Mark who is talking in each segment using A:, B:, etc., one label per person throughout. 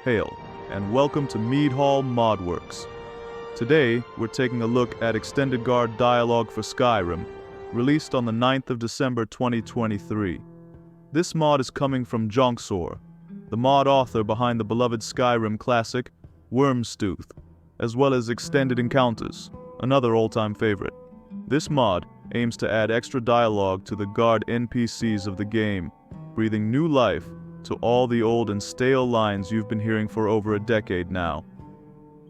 A: Hail, and welcome to Mead Hall Modworks. Today, we're taking a look at Extended Guard Dialogue for Skyrim, released on the 9th of December 2023. This mod is coming from Jonxor, the mod author behind the beloved Skyrim classic, Wormstooth, as well as Extended Encounters, another all-time favorite. This mod aims to add extra dialogue to the guard NPCs of the game, breathing new life to all the old and stale lines you've been hearing for over a decade now.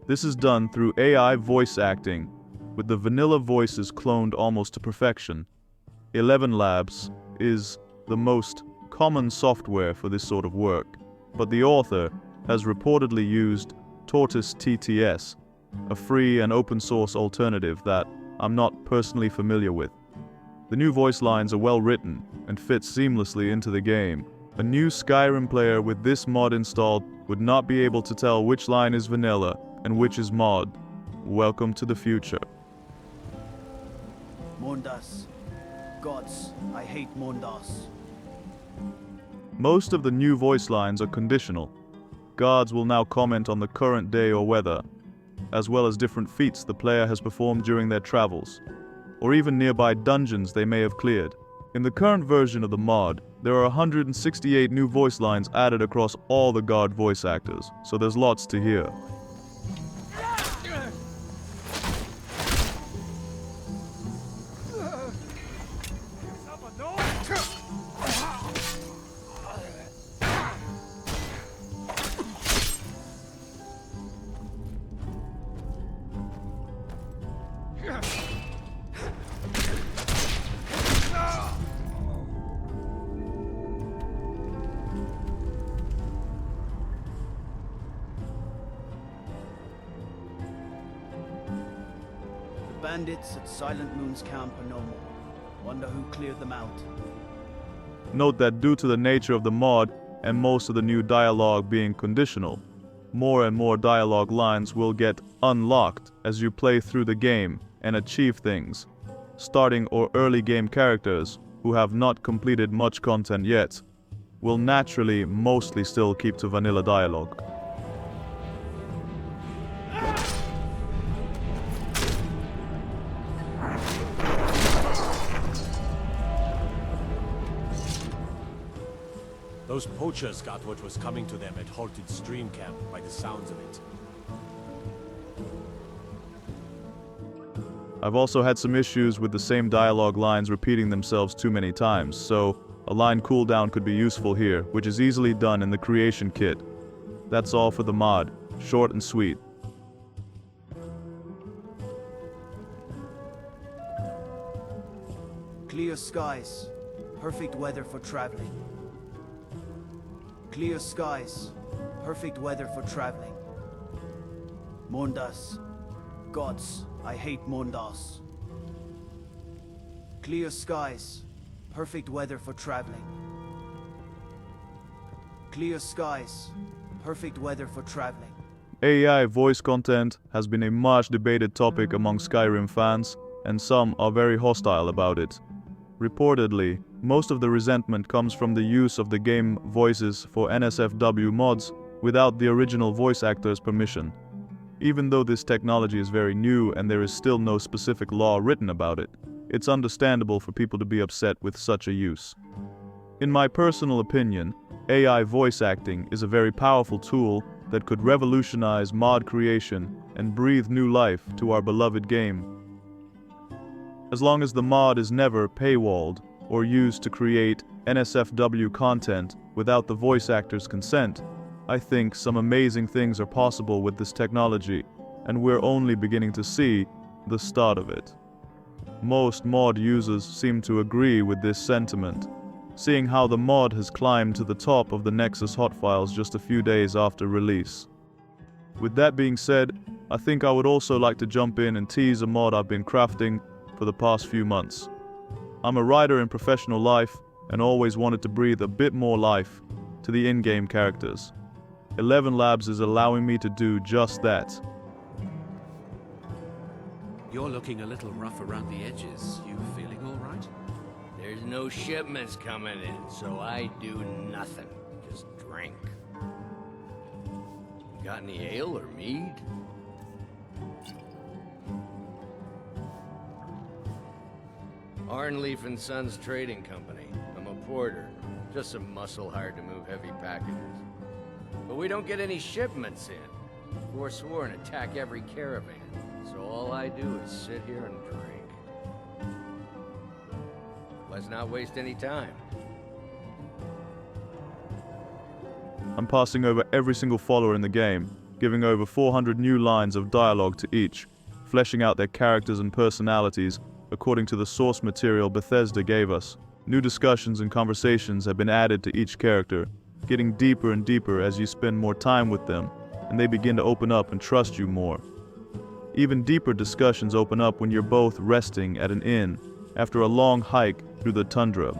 A: This is done through AI voice acting, with the vanilla voices cloned almost to perfection. 11 Labs is the most common software for this sort of work, but the author has reportedly used Tortoise TTS, a free and open source alternative that I'm not personally familiar with. The new voice lines are well written and fit seamlessly into the game. A new Skyrim player with this mod installed would not be able to tell which line is vanilla and which is mod. Welcome to the future.
B: Mondas. Gods, I hate Mondas.
A: Most of the new voice lines are conditional. Guards will now comment on the current day or weather, as well as different feats the player has performed during their travels, or even nearby dungeons they may have cleared. In the current version of the mod, there are 168 new voice lines added across all the guard voice actors, so there's lots to hear.
B: Bandits at Silent Moon's camp are no more. Wonder who cleared them out.
A: Note that due to the nature of the mod and most of the new dialogue being conditional, more and more dialogue lines will get unlocked as you play through the game and achieve things. Starting or early game characters who have not completed much content yet will naturally mostly still keep to vanilla dialogue.
C: Those poachers got what was coming to them at Halted Stream Camp, by the sounds of it.
A: I've also had some issues with the same dialogue lines repeating themselves too many times, so a line cooldown could be useful here, which is easily done in the creation kit. That's all for the mod, short and sweet.
B: Clear skies. Perfect weather for traveling. Clear skies. Perfect weather for traveling. Mondas. Gods, I hate Mondas. Clear skies. Perfect weather for traveling. Clear skies. Perfect weather for traveling.
A: AI voice content has been a much debated topic among Skyrim fans, and some are very hostile about it. Reportedly, most of the resentment comes from the use of the game voices for NSFW mods without the original voice actor's permission. Even though this technology is very new and there is still no specific law written about it, it's understandable for people to be upset with such a use. In my personal opinion, AI voice acting is a very powerful tool that could revolutionize mod creation and breathe new life to our beloved game. As long as the mod is never paywalled or used to create NSFW content without the voice actor's consent, I think some amazing things are possible with this technology, and we're only beginning to see the start of it. Most mod users seem to agree with this sentiment, seeing how the mod has climbed to the top of the Nexus hotfiles just a few days after release. With that being said, I think I would also like to jump in and tease a mod I've been crafting for the past few months. I'm a writer in professional life and always wanted to breathe a bit more life to the in-game characters. 11 Labs is allowing me to do just that.
D: You're looking a little rough around the edges. You feeling all right?
E: There's no shipments coming in, so I do nothing. Just drink. Got any ale or mead? Arnleaf and Sons Trading Company. I'm a porter. Just some muscle hired to move heavy packages. But we don't get any shipments in. Forsworn attack every caravan. So all I do is sit here and drink. Let's not waste any time.
A: I'm passing over every single follower in the game, giving over 400 new lines of dialogue to each, fleshing out their characters and personalities according to the source material Bethesda gave us. New discussions and conversations have been added to each character, getting deeper and deeper as you spend more time with them, and they begin to open up and trust you more. Even deeper discussions open up when you're both resting at an inn after a long hike through the tundra.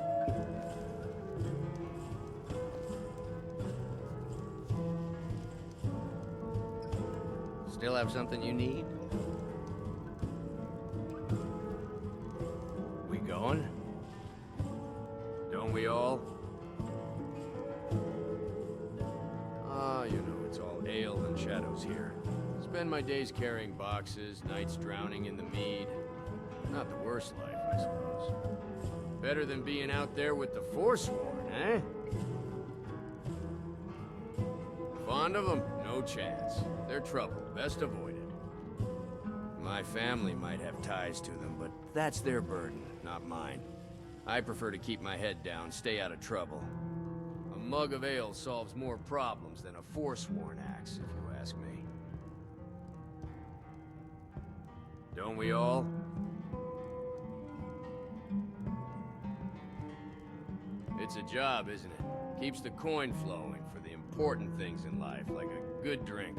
E: Still have something you need? We going? Don't we all? You know, it's all ale and shadows here. Spend my days carrying boxes, nights drowning in the mead. Not the worst life, I suppose. Better than being out there with the Forsworn, eh? Fond of them? No chance. They're trouble. Best avoided. My family might have ties to them, but that's their burden, not mine. I prefer to keep my head down, stay out of trouble. A mug of ale solves more problems than a Forsworn axe, if you ask me. Don't we all? It's a job, isn't it? Keeps the coin flowing for the important things in life, like a good drink.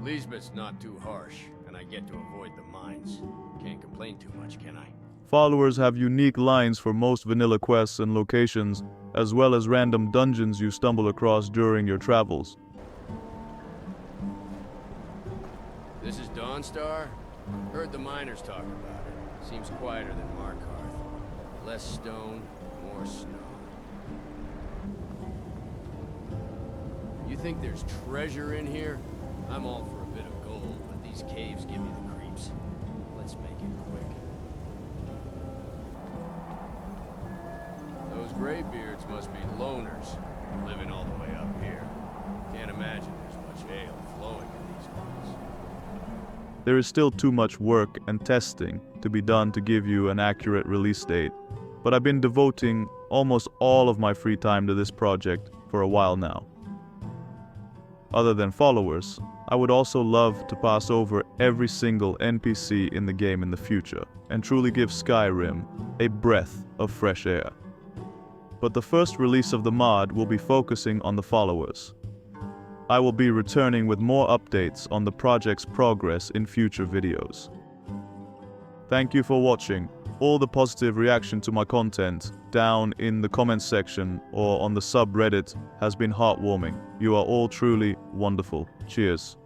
E: Lisbeth's not too harsh, and I get to avoid the mines. Can't complain too much, can I?
A: Followers have unique lines for most vanilla quests and locations, as well as random dungeons you stumble across during your travels.
E: This is Dawnstar? Heard the miners talk about it. Seems quieter than Markarth. Less stone, more snow. You think there's treasure in here? I'm all for a bit of gold, but these caves give me the creeps. Let's make it quick. Those graybeards must be loners, living all the way up here. Can't imagine there's much ale flowing in these woods.
A: There is still too much work and testing to be done to give you an accurate release date, but I've been devoting almost all of my free time to this project for a while now. Other than followers, I would also love to pass over every single NPC in the game in the future and truly give Skyrim a breath of fresh air. But the first release of the mod will be focusing on the followers. I will be returning with more updates on the project's progress in future videos. Thank you for watching. All the positive reaction to my content down in the comments section or on the subreddit has been heartwarming. You are all truly wonderful. Cheers.